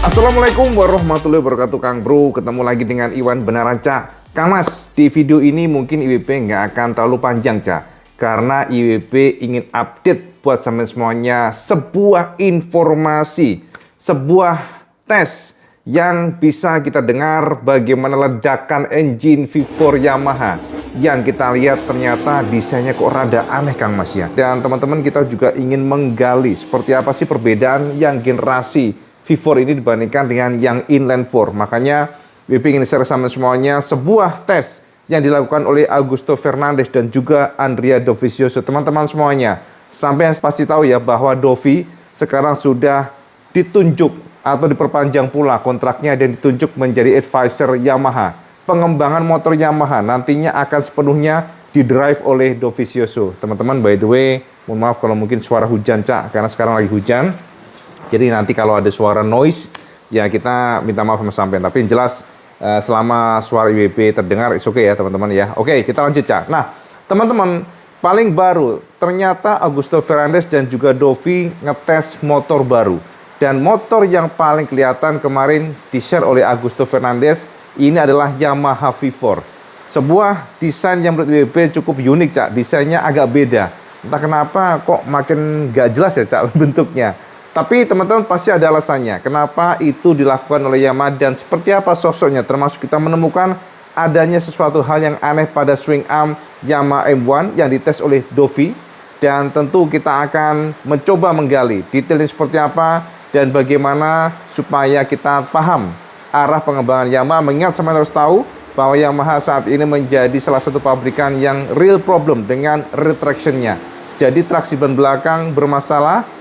Assalamualaikum warahmatullahi wabarakatuh Kang Bro. Ketemu lagi dengan Iwan Benaran Cak. Kang Mas, di video ini mungkin IWP nggak akan terlalu panjang Cak, karena IWP ingin update buat sampai semuanya sebuah informasi, sebuah tes yang bisa kita dengar bagaimana ledakan engine V4 Yamaha yang kita lihat ternyata desainnya kok rada aneh Kang Mas ya. Dan teman-teman kita juga ingin menggali seperti apa sih perbedaan yang generasi V4 ini dibandingkan dengan yang inline 4. Makanya WP ingin share sama semuanya sebuah tes yang dilakukan oleh Augusto Fernandes dan juga Andrea Dovizioso. Teman-teman semuanya, sampai pasti tahu ya bahwa Dovi sekarang sudah ditunjuk atau diperpanjang pula kontraknya dan ditunjuk menjadi advisor Yamaha. Pengembangan motor Yamaha nantinya akan sepenuhnya didrive oleh Dovizioso. Teman-teman, by the way, mohon maaf kalau mungkin suara hujan Cak, karena sekarang lagi hujan. Jadi nanti kalau ada suara noise, ya kita minta maaf sampai. Tapi yang jelas selama suara IWP terdengar, it's okay ya teman-teman ya. Oke, kita lanjut Cak. Nah, teman-teman, paling baru, ternyata Augusto Fernandes dan juga Dovi ngetes motor baru. Dan motor yang paling kelihatan kemarin di-share oleh Augusto Fernandes, ini adalah Yamaha V4. Sebuah desain yang menurut IWP cukup unik Cak. Desainnya agak beda. Entah kenapa kok makin gak jelas ya Cak bentuknya. Tapi teman-teman pasti ada alasannya kenapa itu dilakukan oleh Yamaha dan seperti apa sosoknya, termasuk kita menemukan adanya sesuatu hal yang aneh pada swing arm Yamaha M1 yang dites oleh Dovi. Dan tentu kita akan mencoba menggali detailnya seperti apa dan bagaimana supaya kita paham arah pengembangan Yamaha. Mengingat sama harus tahu bahwa Yamaha saat ini menjadi salah satu pabrikan yang real problem dengan rear traction-nya. Jadi traksi ban belakang bermasalah.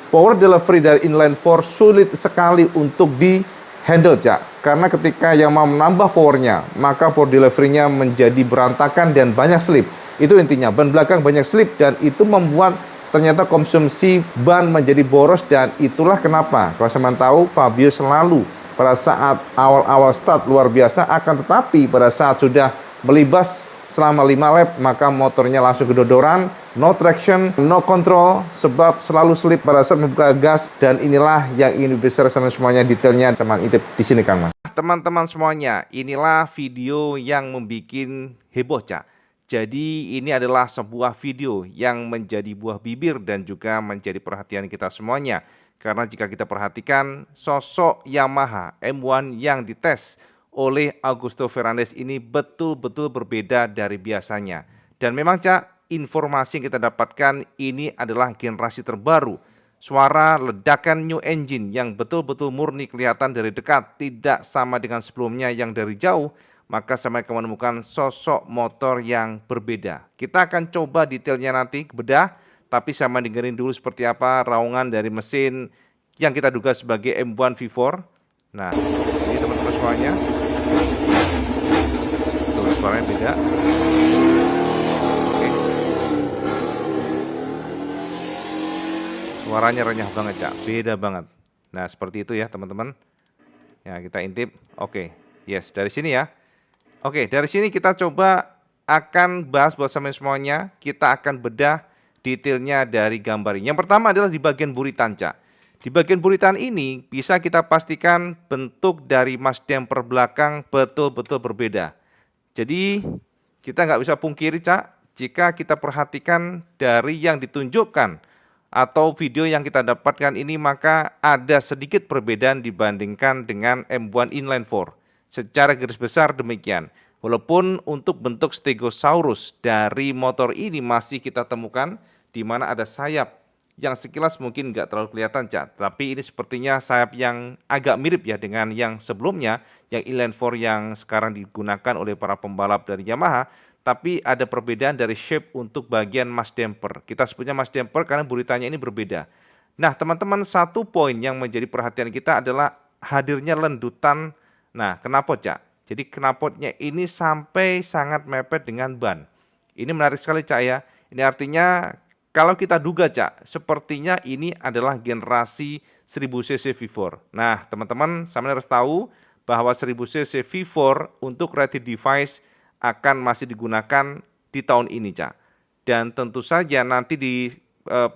Power delivery dari inline 4 sulit sekali untuk di handle Cak. Karena ketika Yamaha menambah powernya, maka power delivery-nya menjadi berantakan dan banyak slip. Itu intinya, ban belakang banyak slip dan itu membuat ternyata konsumsi ban menjadi boros. Dan itulah kenapa, kalau saya tahu Fabio selalu pada saat awal-awal start luar biasa, akan tetapi pada saat sudah melibas selama 5 lap, maka motornya langsung kedodoran, no traction, no control, sebab selalu slip pada saat membuka gas. Dan inilah yang ingin besar sama semuanya detailnya sama intip di sini Kang Mas. Teman-teman semuanya, inilah video yang membuat heboh Cak. Jadi ini adalah sebuah video yang menjadi buah bibir dan juga menjadi perhatian kita semuanya. Karena jika kita perhatikan sosok Yamaha M1 yang dites oleh Augusto Fernandes ini betul-betul berbeda dari biasanya. Dan memang Cak, informasi yang kita dapatkan ini adalah generasi terbaru. Suara ledakan new engine yang betul-betul murni kelihatan dari dekat, tidak sama dengan sebelumnya yang dari jauh. Maka saya akan menemukan sosok motor yang berbeda. Kita akan coba detailnya nanti bedah, tapi sama dengerin dulu seperti apa raungan dari mesin yang kita duga sebagai M1 V4. Nah, ini teman-teman semuanya. Tuh, suaranya beda. Oke. Suaranya renyah banget Cak, beda banget. Nah seperti itu ya teman-teman. Ya kita intip. Oke, yes dari sini ya. Oke, dari sini kita coba akan bahas buat semuanya. Kita akan bedah detailnya dari gambar ini. Yang pertama adalah di bagian buritan Cak. Di bagian buritan ini bisa kita pastikan bentuk dari mas damper belakang betul-betul berbeda. Jadi kita nggak bisa pungkiri Cak, jika kita perhatikan dari yang ditunjukkan atau video yang kita dapatkan ini, maka ada sedikit perbedaan dibandingkan dengan M1 inline 4. Secara garis besar demikian. Walaupun untuk bentuk Stegosaurus dari motor ini masih kita temukan di mana ada sayap yang sekilas mungkin nggak terlalu kelihatan Cak, tapi ini sepertinya sayap yang agak mirip ya dengan yang sebelumnya, yang inline 4 yang sekarang digunakan oleh para pembalap dari Yamaha. Tapi ada perbedaan dari shape untuk bagian mas damper. Kita sebutnya mas damper karena buritannya ini berbeda. Nah teman-teman, satu poin yang menjadi perhatian kita adalah hadirnya lendutan. Nah knalpot Cak, jadi knalpotnya ini sampai sangat mepet dengan ban. Ini menarik sekali Cak ya. Ini artinya kalau kita duga Cak, sepertinya ini adalah generasi 1000cc V4. Nah teman-teman, saya harus tahu bahwa 1000cc V4 untuk rated device akan masih digunakan di tahun ini Cak. Dan tentu saja nanti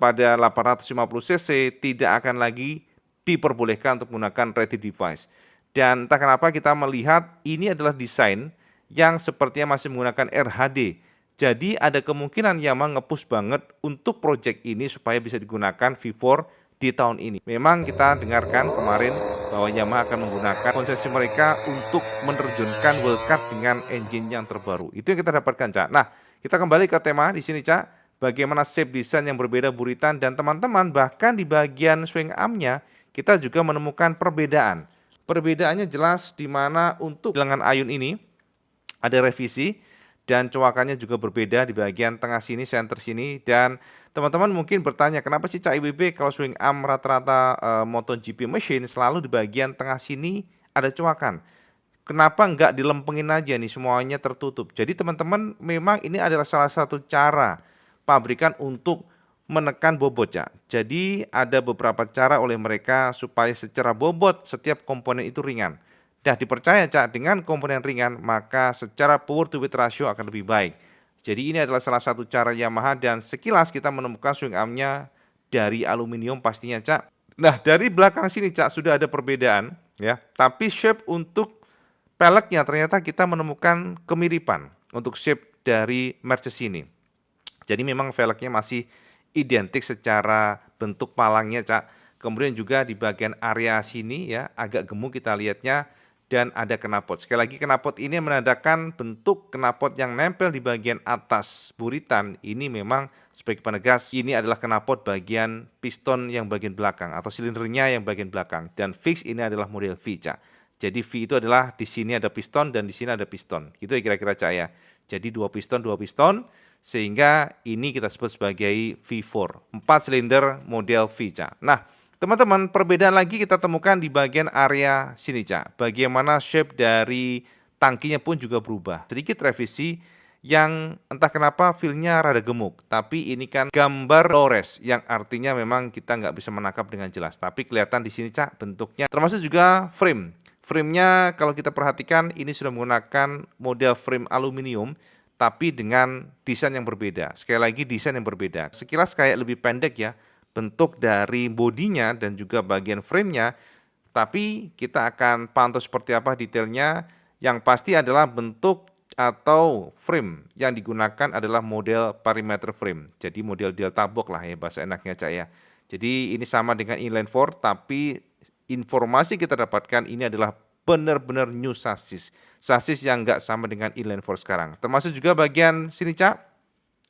pada 850cc tidak akan lagi diperbolehkan untuk menggunakan ready device. Dan entah kenapa kita melihat ini adalah desain yang sepertinya masih menggunakan RHD. Jadi ada kemungkinan Yamaha nge-push banget untuk project ini supaya bisa digunakan V4 di tahun ini. Memang kita dengarkan kemarin bahwa Yamaha akan menggunakan konsesi mereka untuk menerjunkan Wildcard dengan engine yang terbaru. Itu yang kita dapatkan, Cak. Nah, kita kembali ke tema di sini, Cak. Bagaimana shape desain yang berbeda buritan, dan teman-teman bahkan di bagian swing armnya kita juga menemukan perbedaan. Perbedaannya jelas di mana untuk bilangan ayun ini ada revisi dan coakannya juga berbeda di bagian tengah sini, center sini. Dan teman-teman mungkin bertanya, kenapa sih Cak IWB kalau swing arm rata-rata MotoGP machine selalu di bagian tengah sini ada coakan? Kenapa nggak dilempengin aja nih semuanya tertutup? Jadi teman-teman memang ini adalah salah satu cara pabrikan untuk menekan bobot, Cak. Jadi ada beberapa cara oleh mereka supaya secara bobot setiap komponen itu ringan. Dah dipercaya, Cak, dengan komponen ringan maka secara power to weight ratio akan lebih baik. Jadi ini adalah salah satu cara Yamaha dan sekilas kita menemukan swing armnya dari aluminium pastinya, Cak. Nah, dari belakang sini, Cak, sudah ada perbedaan ya. Tapi shape untuk peleknya ternyata kita menemukan kemiripan untuk shape dari Mercedes ini. Jadi memang velgnya masih identik secara bentuk palangnya, Cak. Kemudian juga di bagian area sini ya agak gemuk kita lihatnya dan ada knalpot. Sekali lagi knalpot ini menandakan bentuk knalpot yang nempel di bagian atas buritan. Ini memang sebagai penegas ini adalah knalpot bagian piston yang bagian belakang atau silindernya yang bagian belakang, dan fix ini adalah model V, Cak. Jadi V itu adalah di sini ada piston dan di sini ada piston. Gitu ya kira-kira, Cak, ya. Jadi dua piston sehingga ini kita sebut sebagai V4, 4 silinder model V, Cak. Nah, teman-teman, perbedaan lagi kita temukan di bagian area sini, Cak. Bagaimana shape dari tangkinya pun juga berubah. Sedikit revisi yang entah kenapa feel-nya rada gemuk. Tapi ini kan gambar low-res yang artinya memang kita nggak bisa menangkap dengan jelas. Tapi kelihatan di sini, Cak, bentuknya. Termasuk juga frame. Frame-nya kalau kita perhatikan ini sudah menggunakan model frame aluminium tapi dengan desain yang berbeda. Sekali lagi desain yang berbeda. Sekilas kayak lebih pendek ya bentuk dari bodinya dan juga bagian frame-nya. Tapi kita akan pantau seperti apa detailnya. Yang pasti adalah bentuk atau frame yang digunakan adalah model perimeter frame. Jadi model delta box lah ya bahasa enaknya, Cak, ya. Jadi ini sama dengan inline 4 tapi informasi kita dapatkan ini adalah benar-benar new sasis yang nggak sama dengan inline 4 sekarang. Termasuk juga bagian sini, Cak,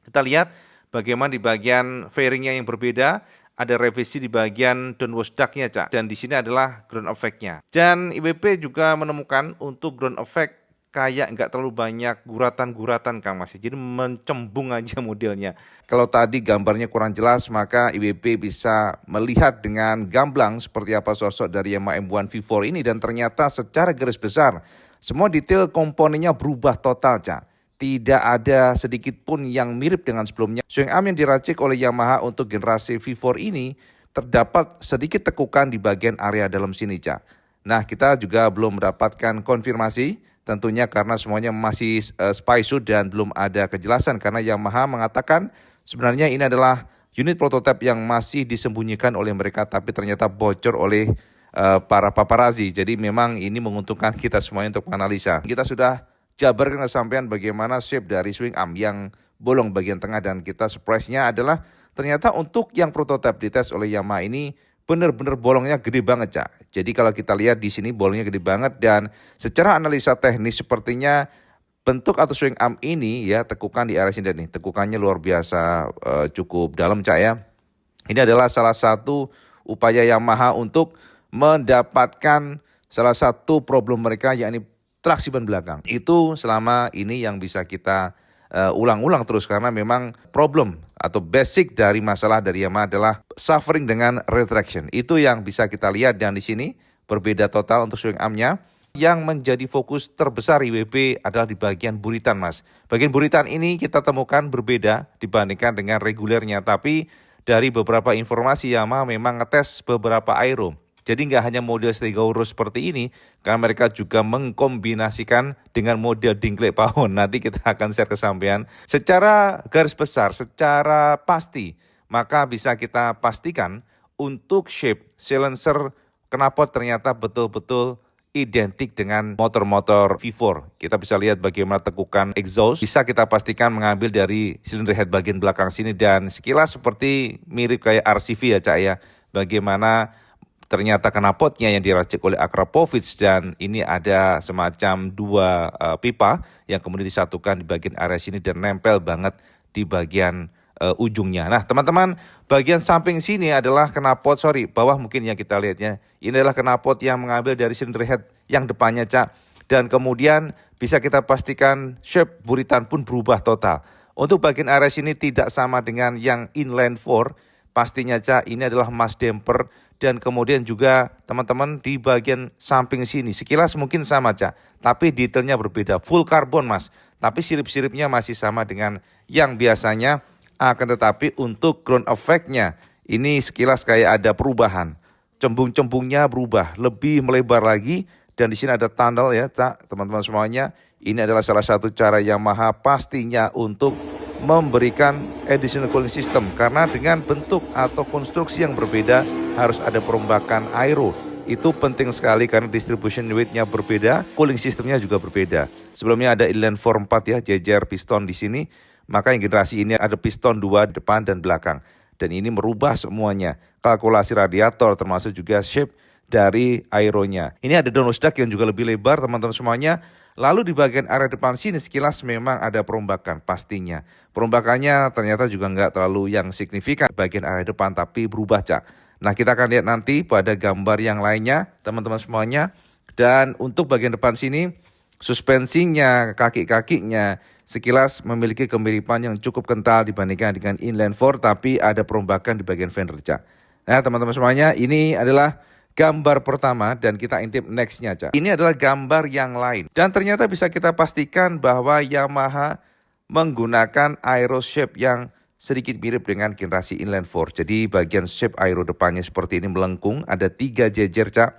kita lihat bagaimana di bagian fairingnya yang berbeda, ada revisi di bagian downwash duct-nya, Cak, dan di sini adalah ground effect-nya. Dan IWP juga menemukan untuk ground effect kayak nggak terlalu banyak guratan-guratan, Kang Mas. Jadi mencembung aja modelnya. Kalau tadi gambarnya kurang jelas, maka IWP bisa melihat dengan gamblang seperti apa sosok dari Yamaha M1 V4 ini. Dan ternyata secara garis besar, semua detail komponennya berubah total, Cak. Tidak ada sedikit pun yang mirip dengan sebelumnya. Swing arm yang diracik oleh Yamaha untuk generasi V4 ini terdapat sedikit tekukan di bagian area dalam sini, Cak. Nah, kita juga belum mendapatkan konfirmasi. Tentunya karena semuanya masih spy suit dan belum ada kejelasan karena Yamaha mengatakan sebenarnya ini adalah unit prototipe yang masih disembunyikan oleh mereka tapi ternyata bocor oleh para paparazzi. Jadi memang ini menguntungkan kita semuanya untuk menganalisa. Kita sudah jabarkan kesampaian bagaimana shape dari swing arm yang bolong bagian tengah dan kita surprise-nya adalah ternyata untuk yang prototipe dites oleh Yamaha ini benar-benar bolongnya gede banget, Cak. Jadi kalau kita lihat di sini bolongnya gede banget dan secara analisa teknis sepertinya bentuk atau swing arm ini ya tekukan di area sini nih. Tekukannya luar biasa cukup dalam, Cak, ya. Ini adalah salah satu upaya Yamaha untuk mendapatkan salah satu problem mereka yakni traksi ban belakang. Itu selama ini yang bisa kita ulang-ulang terus karena memang problem atau basic dari masalah dari Yamaha adalah suffering dengan retraction. Itu yang bisa kita lihat dan di sini berbeda total untuk swing armnya. Yang menjadi fokus terbesar IWP adalah di bagian buritan, Mas. Bagian buritan ini kita temukan berbeda dibandingkan dengan regulernya, tapi dari beberapa informasi Yamaha memang ngetes beberapa aero. Jadi nggak hanya model Stegouro seperti ini, karena mereka juga mengkombinasikan dengan model Dinklage Pahon. Nanti kita akan share kesampaian. Secara garis besar, secara pasti, maka bisa kita pastikan untuk shape silencer knalpot ternyata betul-betul identik dengan motor-motor V4. Kita bisa lihat bagaimana tekukan exhaust bisa kita pastikan mengambil dari silinder head bagian belakang sini, dan sekilas seperti mirip kayak RCV ya Cak ya. Bagaimana ternyata knalpotnya yang diracik oleh Akrapovic, dan ini ada semacam dua pipa yang kemudian disatukan di bagian area sini dan nempel banget di bagian ujungnya. Nah teman-teman, bagian samping sini adalah knalpot, bawah mungkin yang kita lihatnya. Ini adalah knalpot yang mengambil dari silinder head yang depannya Cak. Dan kemudian bisa kita pastikan shape buritan pun berubah total. Untuk bagian area sini tidak sama dengan yang inline 4. Pastinya Cak, ini adalah mass damper. Dan kemudian juga teman-teman di bagian samping sini sekilas mungkin sama Cak, tapi detailnya berbeda. Full karbon Mas, tapi sirip-siripnya masih sama dengan yang biasanya. Akan tetapi untuk ground effect-nya ini sekilas kayak ada perubahan. Cembung-cembungnya berubah, lebih melebar lagi. Dan di sini ada tunnel ya Cak, teman-teman semuanya. Ini adalah salah satu cara Yamaha pastinya untuk memberikan additional cooling system. Karena dengan bentuk atau konstruksi yang berbeda harus ada perombakan aero. Itu penting sekali karena distribution weight-nya berbeda, cooling systemnya juga berbeda. Sebelumnya ada inline 4 ya, jejer piston di sini. Maka yang generasi ini ada piston 2 depan dan belakang. Dan ini merubah semuanya. Kalkulasi radiator termasuk juga shape dari aeronya. Ini ada downwash duct yang juga lebih lebar teman-teman semuanya. Lalu di bagian area depan sini sekilas memang ada perombakan pastinya. Perombakannya ternyata juga nggak terlalu yang signifikan bagian area depan, tapi berubah Cak. Nah kita akan lihat nanti pada gambar yang lainnya teman-teman semuanya. Dan untuk bagian depan sini suspensinya, kaki-kakinya sekilas memiliki kemiripan yang cukup kental dibandingkan dengan inline 4, tapi ada perombakan di bagian fender Cak. Nah teman-teman semuanya, ini adalah gambar pertama dan kita intip next-nya Cak. Ini adalah gambar yang lain. Dan ternyata bisa kita pastikan bahwa Yamaha menggunakan aero shape yang sedikit mirip dengan generasi inline 4. Jadi bagian shape aero depannya seperti ini melengkung, ada 3 jejer Cak.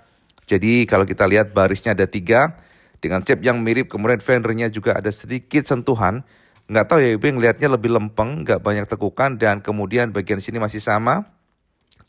Jadi kalau kita lihat barisnya ada 3. Dengan shape yang mirip, kemudian fendernya juga ada sedikit sentuhan. Nggak tahu ya, Ibu ngelihatnya lebih lempeng, nggak banyak tekukan. Dan kemudian bagian sini masih sama,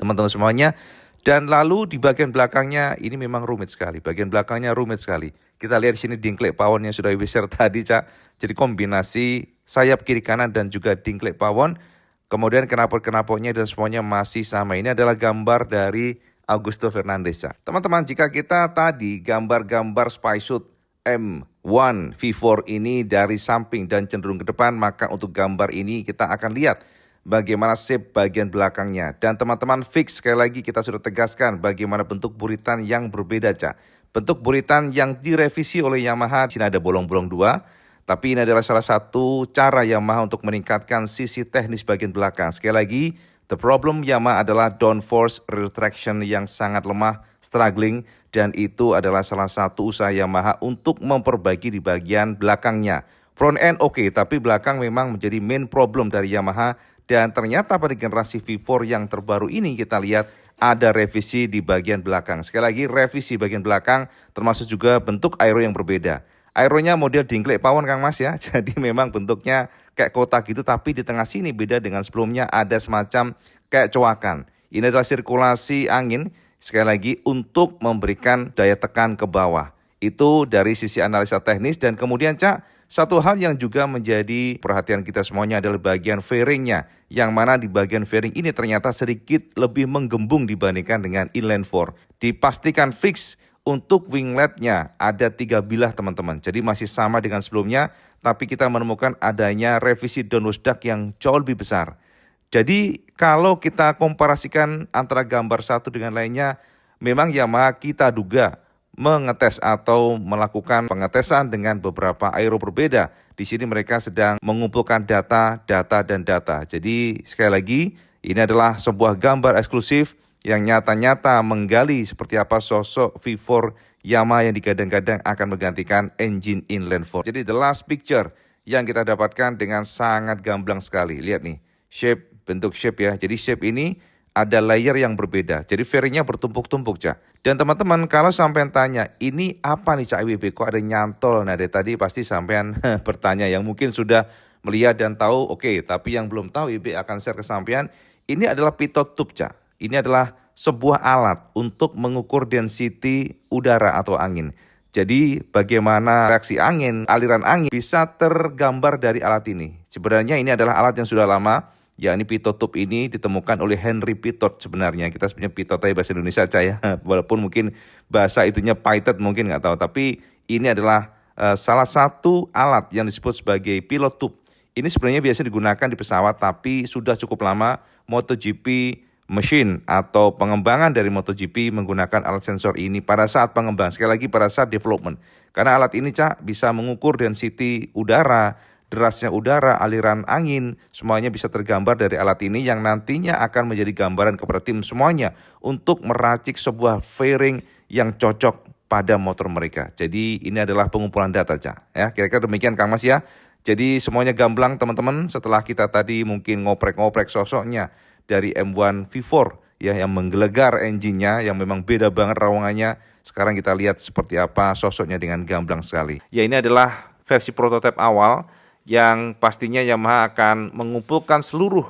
teman-teman semuanya. Dan lalu di bagian belakangnya ini memang rumit sekali. Bagian belakangnya rumit sekali. Kita lihat di sini dingklek pawon yang sudah Ibu share tadi Cak. Jadi kombinasi sayap kiri kanan dan juga dingklek pawon. Kemudian knalpot-knalpotnya dan semuanya masih sama. Ini adalah gambar dari Augusto Fernandez Cak. Teman-teman, jika kita tadi gambar-gambar Spysuit M1 V4 ini dari samping dan cenderung ke depan, maka untuk gambar ini kita akan lihat bagaimana shape bagian belakangnya. Dan teman-teman fix, sekali lagi kita sudah tegaskan bagaimana bentuk buritan yang berbeda Cak. Bentuk buritan yang direvisi oleh Yamaha, di sini ada bolong-bolong 2. Tapi ini adalah salah satu cara Yamaha untuk meningkatkan sisi teknis bagian belakang. Sekali lagi, the problem Yamaha adalah downforce rear traction yang sangat lemah, struggling, dan itu adalah salah satu usaha Yamaha untuk memperbaiki di bagian belakangnya. Front end oke, tapi belakang memang menjadi main problem dari Yamaha. Dan ternyata pada generasi V4 yang terbaru ini kita lihat ada revisi di bagian belakang. Sekali lagi revisi bagian belakang termasuk juga bentuk aero yang berbeda. Aeronya model dingklek pawon Kang Mas ya. Jadi memang bentuknya kayak kotak gitu, tapi di tengah sini beda dengan sebelumnya, ada semacam kayak coakan. Ini adalah sirkulasi angin sekali lagi untuk memberikan daya tekan ke bawah. Itu dari sisi analisa teknis. Dan kemudian Cak, satu hal yang juga menjadi perhatian kita semuanya adalah bagian fairingnya. Yang mana di bagian fairing ini ternyata sedikit lebih menggembung dibandingkan dengan inline 4. Dipastikan fix untuk wingletnya ada 3 bilah teman-teman. Jadi masih sama dengan sebelumnya, tapi kita menemukan adanya revisi downwash duct yang jauh lebih besar. Jadi kalau kita komparasikan antara gambar satu dengan lainnya, memang Yamaha kita duga mengetes atau melakukan pengetesan dengan beberapa aero berbeda. Di sini mereka sedang mengumpulkan data. Jadi sekali lagi, ini adalah sebuah gambar eksklusif yang nyata-nyata menggali seperti apa sosok V4 Yamaha yang digadang-gadang akan menggantikan engine inline 4. Jadi the last picture yang kita dapatkan dengan sangat gamblang sekali. Lihat nih, shape, bentuk shape ya. Jadi shape ini ada layer yang berbeda. Jadi fairingnya bertumpuk-tumpuk Cak. Dan teman-teman kalau sampean tanya, ini apa nih Cak IWB? Kok ada nyantol? Nah dari tadi pasti sampean bertanya, yang mungkin sudah melihat dan tahu, oke. Tapi yang belum tahu IWB akan share ke sampean, ini adalah pitot tube Cak. Ini adalah sebuah alat untuk mengukur density udara atau angin. Jadi bagaimana reaksi angin, aliran angin bisa tergambar dari alat ini. Sebenarnya ini adalah alat yang sudah lama, yakni pitot tube ini ditemukan oleh Henry Pitot sebenarnya. Kita sebenarnya pitot aja bahasa Indonesia aja ya, walaupun mungkin bahasa itunya Python mungkin nggak tahu. Tapi ini adalah salah satu alat yang disebut sebagai pilot tube. Ini sebenarnya biasa digunakan di pesawat, tapi sudah cukup lama MotoGP machine atau pengembangan dari MotoGP menggunakan alat sensor ini pada saat pengembangan. Sekali lagi pada saat development. Karena alat ini bisa mengukur density udara, derasnya udara, aliran angin, semuanya bisa tergambar dari alat ini yang nantinya akan menjadi gambaran kepada tim semuanya untuk meracik sebuah fairing yang cocok pada motor mereka. Jadi ini adalah pengumpulan data ya. Kira-kira demikian Kang Mas ya. Jadi semuanya gamblang teman-teman setelah kita tadi mungkin ngoprek-ngoprek sosoknya dari M1 V4 ya yang menggelegar engine-nya yang memang beda banget rawangannya. Sekarang kita lihat seperti apa sosoknya dengan gamblang sekali. Ya ini adalah versi prototipe awal yang pastinya Yamaha akan mengumpulkan seluruh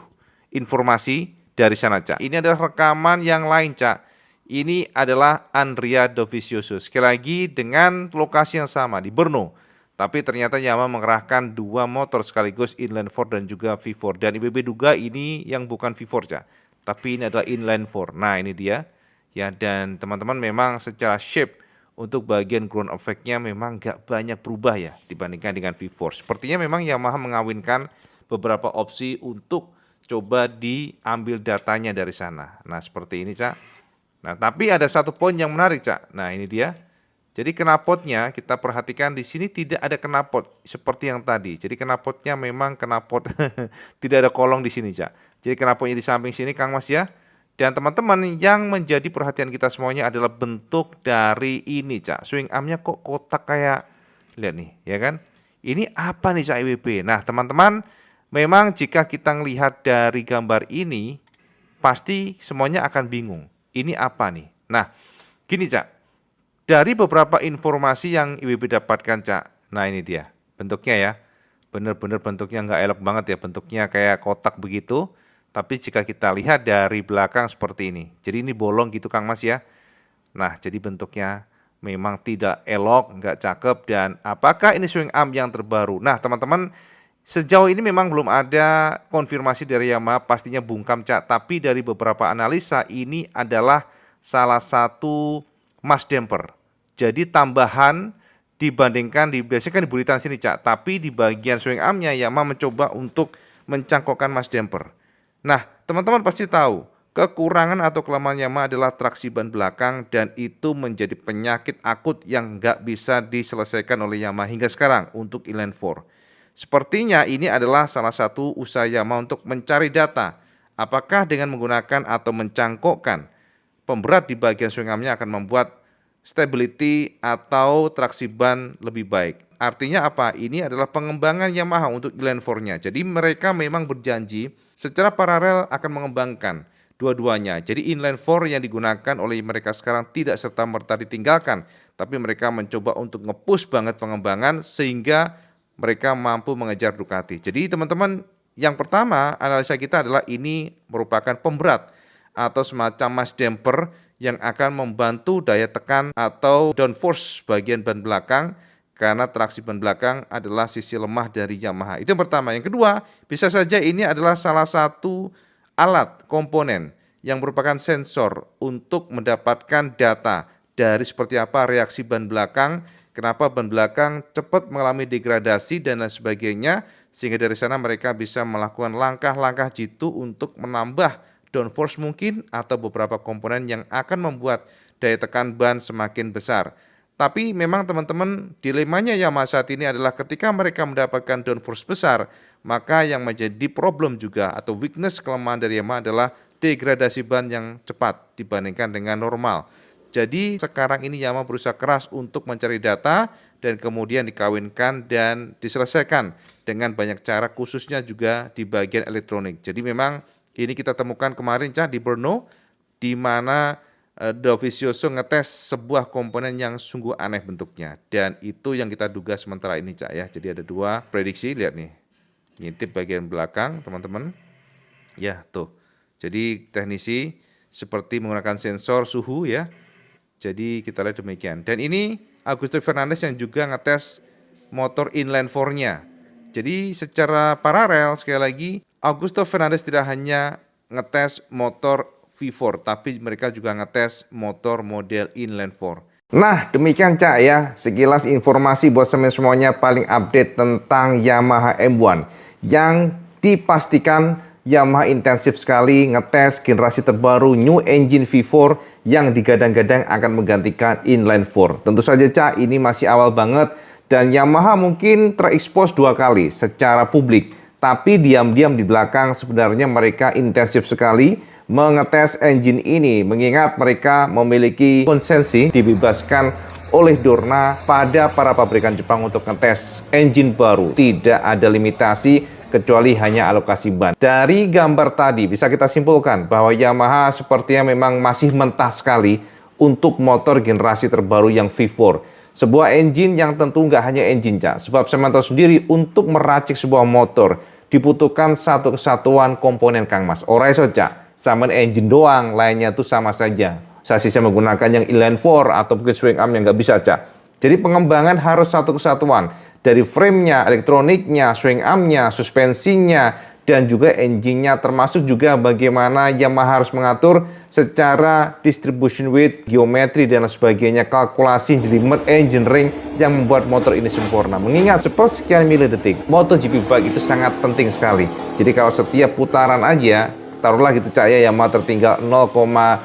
informasi dari sana Cak. Ini adalah rekaman yang lain Cak. Ini adalah Andrea Dovizioso. Sekali lagi dengan lokasi yang sama di Brno. Tapi ternyata Yamaha mengerahkan dua motor sekaligus inline 4 dan juga V4. Dan IBB duga ini yang bukan V4 ya, tapi ini adalah inline 4. Nah ini dia ya. Dan teman-teman memang secara shape untuk bagian ground effect-nya memang nggak banyak berubah ya dibandingkan dengan V4. Sepertinya memang Yamaha mengawinkan beberapa opsi untuk coba diambil datanya dari sana. Nah seperti ini Cak. Nah tapi ada satu poin yang menarik Cak. Nah ini dia. Jadi knalpotnya kita perhatikan di sini tidak ada knalpot seperti yang tadi. Jadi knalpotnya memang knalpot tidak ada kolong di sini, Cak. Jadi knalpotnya di samping sini Kang Mas ya. Dan teman-teman yang menjadi perhatian kita semuanya adalah bentuk dari ini, Cak. Swing armnya kok kotak kayak lihat nih, ya kan? Ini apa nih Cak IWB? Nah, teman-teman, memang jika kita melihat dari gambar ini pasti semuanya akan bingung. Ini apa nih? Nah, gini, Cak. Dari beberapa informasi yang IWB dapatkan, Cak. Nah, ini dia bentuknya ya. Benar-benar bentuknya nggak elok banget ya. Bentuknya kayak kotak begitu. Tapi jika kita lihat dari belakang seperti ini. Jadi ini bolong gitu, Kang Mas ya. Nah, jadi bentuknya memang tidak elok, nggak cakep. Dan apakah ini swing arm yang terbaru? Nah, teman-teman, sejauh ini memang belum ada konfirmasi dari Yamaha pastinya bungkam, Cak. Tapi dari beberapa analisa, ini adalah salah satu mass damper. Jadi tambahan dibandingkan biasanya kan di buritan sini Cak, tapi di bagian swing armnya Yamaha mencoba untuk mencangkokkan mass damper. Nah, teman-teman pasti tahu kekurangan atau kelemahan Yamaha adalah traksi ban belakang dan itu menjadi penyakit akut yang nggak bisa diselesaikan oleh Yamaha hingga sekarang untuk inline 4. Sepertinya ini adalah salah satu usaha Yamaha untuk mencari data. Apakah dengan menggunakan atau mencangkokkan pemberat di bagian swing armnya akan membuat stability atau traksi ban lebih baik. Artinya apa? Ini adalah pengembangan Yamaha untuk inline 4-nya. Jadi mereka memang berjanji secara paralel akan mengembangkan dua-duanya. Jadi inline 4 yang digunakan oleh mereka sekarang tidak serta-merta ditinggalkan, tapi mereka mencoba untuk nge-push banget pengembangan sehingga mereka mampu mengejar Ducati. Jadi teman-teman, yang pertama analisa kita adalah ini merupakan pemberat atau semacam mass damper yang akan membantu daya tekan atau downforce bagian ban belakang karena traksi ban belakang adalah sisi lemah dari Yamaha. Itu yang pertama. Yang kedua, bisa saja ini adalah salah satu alat komponen yang merupakan sensor untuk mendapatkan data dari seperti apa reaksi ban belakang, kenapa ban belakang cepat mengalami degradasi dan lain sebagainya, sehingga dari sana mereka bisa melakukan langkah-langkah jitu untuk menambah downforce mungkin atau beberapa komponen yang akan membuat daya tekan ban semakin besar. Tapi memang teman-teman dilemanya Yamaha saat ini adalah ketika mereka mendapatkan downforce besar, maka yang menjadi problem juga atau weakness kelemahan dari Yamaha adalah degradasi ban yang cepat dibandingkan dengan normal. Jadi sekarang ini Yamaha berusaha keras untuk mencari data dan kemudian dikawinkan dan diselesaikan dengan banyak cara khususnya juga di bagian elektronik. Jadi memang ini kita temukan kemarin Cak di Brno, di mana Dovizioso ngetes sebuah komponen yang sungguh aneh bentuknya. Dan itu yang kita duga sementara ini Cak ya. Jadi ada dua prediksi, lihat nih. Ngintip bagian belakang teman-teman. Ya tuh. Jadi teknisi seperti menggunakan sensor suhu ya. Jadi kita lihat demikian. Dan ini Augusto Fernandes yang juga ngetes motor inline 4-nya. Jadi secara paralel sekali lagi Augusto Fernandes tidak hanya ngetes motor V4 tapi mereka juga ngetes motor model inline 4. Nah, demikian Cak ya, sekilas informasi buat semuanya paling update tentang Yamaha M1 yang dipastikan Yamaha intensif sekali ngetes generasi terbaru new engine V4 yang digadang-gadang akan menggantikan inline 4. Tentu saja Cak, ini masih awal banget dan Yamaha mungkin terekspos 2 kali secara publik, tapi diam-diam di belakang sebenarnya mereka intensif sekali mengetes engine ini, mengingat mereka memiliki konsensi dibebaskan oleh Dorna pada para pabrikan Jepang untuk ngetes engine baru. Tidak ada limitasi kecuali hanya alokasi ban. Dari gambar tadi bisa kita simpulkan bahwa Yamaha sepertinya memang masih mentah sekali untuk motor generasi terbaru yang V4. Sebuah engine yang tentu nggak hanya engine Cak, sebab saya tahu sendiri untuk meracik sebuah motor dibutuhkan satu kesatuan komponen Kang Mas. Ora iso Cak, sama engine doang, lainnya tuh sama saja. Sasisnya menggunakan yang inline 4 atau mungkin swing arm yang nggak bisa Cak. Jadi pengembangan harus satu kesatuan. Dari frame-nya, elektroniknya, swing arm-nya, suspensinya, dan juga engine-nya, termasuk juga bagaimana Yamaha harus mengatur secara distribution weight, geometri, dan sebagainya, kalkulasi jelimet engine ring yang membuat motor ini sempurna. Mengingat sepersekian milidetik, MotoGP bike itu sangat penting sekali. Jadi kalau setiap putaran aja, taruhlah gitu Cak ya, Yamaha tertinggal 0,0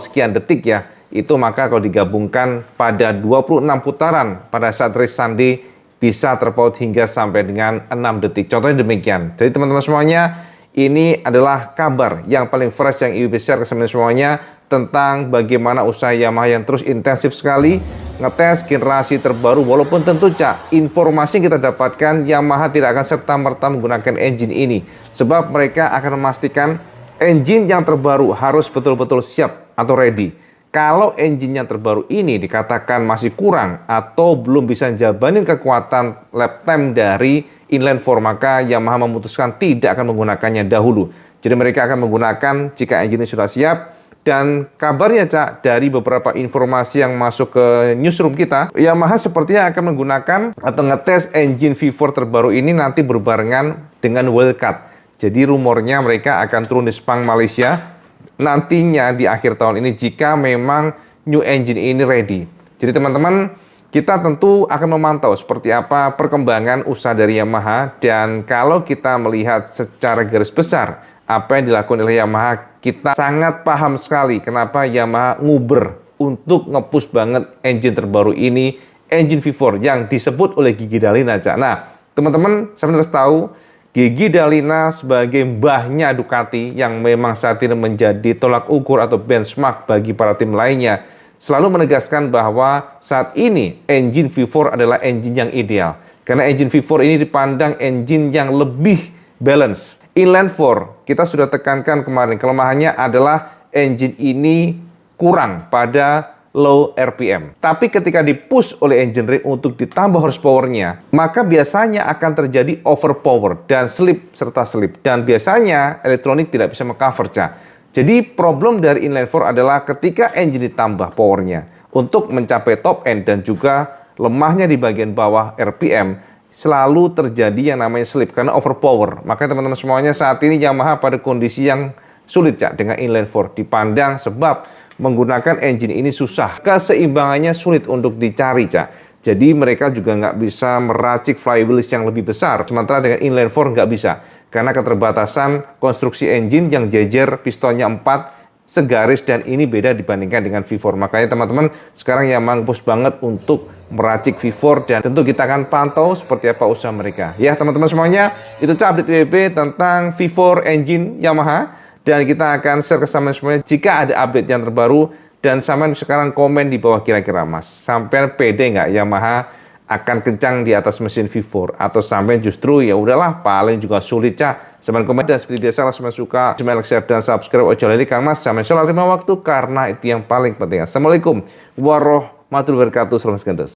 sekian detik ya, itu maka kalau digabungkan pada 26 putaran pada saat race Sunday bisa terpaut hingga sampai dengan 6 detik. Contohnya demikian. Jadi teman-teman semuanya, ini adalah kabar yang paling fresh yang IWP share ke semuanya tentang bagaimana usaha Yamaha yang terus intensif sekali ngetes generasi terbaru. Walaupun tentu Cak, informasi yang kita dapatkan Yamaha tidak akan serta-merta menggunakan engine ini, sebab mereka akan memastikan engine yang terbaru harus betul-betul siap atau ready. Kalau engine yang terbaru ini dikatakan masih kurang atau belum bisa jabanin kekuatan lap time dari inline 4, maka Yamaha memutuskan tidak akan menggunakannya dahulu. Jadi mereka akan menggunakan jika engine sudah siap. Dan kabarnya Cak, dari beberapa informasi yang masuk ke newsroom kita, Yamaha sepertinya akan menggunakan atau ngetes engine V4 terbaru ini nanti berbarengan dengan wildcard. Jadi rumornya mereka akan turun di Sepang, Malaysia nantinya di akhir tahun ini jika memang new engine ini ready. Jadi teman-teman, kita tentu akan memantau seperti apa perkembangan usaha dari Yamaha, dan kalau kita melihat secara garis besar apa yang dilakukan oleh Yamaha, kita sangat paham sekali kenapa Yamaha nguber untuk nge-push banget engine terbaru ini, engine V4 yang disebut oleh Gigi Dall'Igna Cak. Nah, teman-teman, saya harus tahu Gigi Dall'Igna sebagai mbahnya Ducati yang memang saat ini menjadi tolak ukur atau benchmark bagi para tim lainnya, selalu menegaskan bahwa saat ini engine V4 adalah engine yang ideal. Karena engine V4 ini dipandang engine yang lebih balance. Inline 4, kita sudah tekankan kemarin, kelemahannya adalah engine ini kurang pada low RPM. Tapi ketika dipush oleh engine ring untuk ditambah horsepower-nya, maka biasanya akan terjadi overpower dan slip serta slip. Dan biasanya elektronik tidak bisa mengcover Cak. Jadi problem dari inline 4 adalah ketika engine ditambah powernya untuk mencapai top end dan juga lemahnya di bagian bawah RPM, selalu terjadi yang namanya slip karena overpower. Makanya teman-teman semuanya, saat ini Yamaha pada kondisi yang sulit Cak dengan inline 4 dipandang, sebab menggunakan engine ini susah, keseimbangannya sulit untuk dicari Cak. Jadi mereka juga nggak bisa meracik flywheels yang lebih besar, sementara dengan inline 4 nggak bisa karena keterbatasan konstruksi engine yang jejer pistonnya 4 segaris, dan ini beda dibandingkan dengan V4. Makanya teman-teman, sekarang Yamaha push banget untuk meracik V4 dan tentu kita akan pantau seperti apa usaha mereka. Ya teman-teman semuanya, itu Cak update WP tentang V4 engine Yamaha. Dan kita akan share ke sampean semuanya jika ada update yang terbaru. Dan sampean sekarang komen di bawah kira-kira Mas, sampean pede nggak Yamaha akan kencang di atas mesin V4? Atau sampean justru ya udahlah paling juga sulit Cak? Sampean komen, dan seperti biasa kalau sampean suka, like, share, dan subscribe. Ojo lali Kang Mas, sampean sholat 5 waktu karena itu yang paling penting. Assalamualaikum warahmatullahi wabarakatuh. Salam segendos.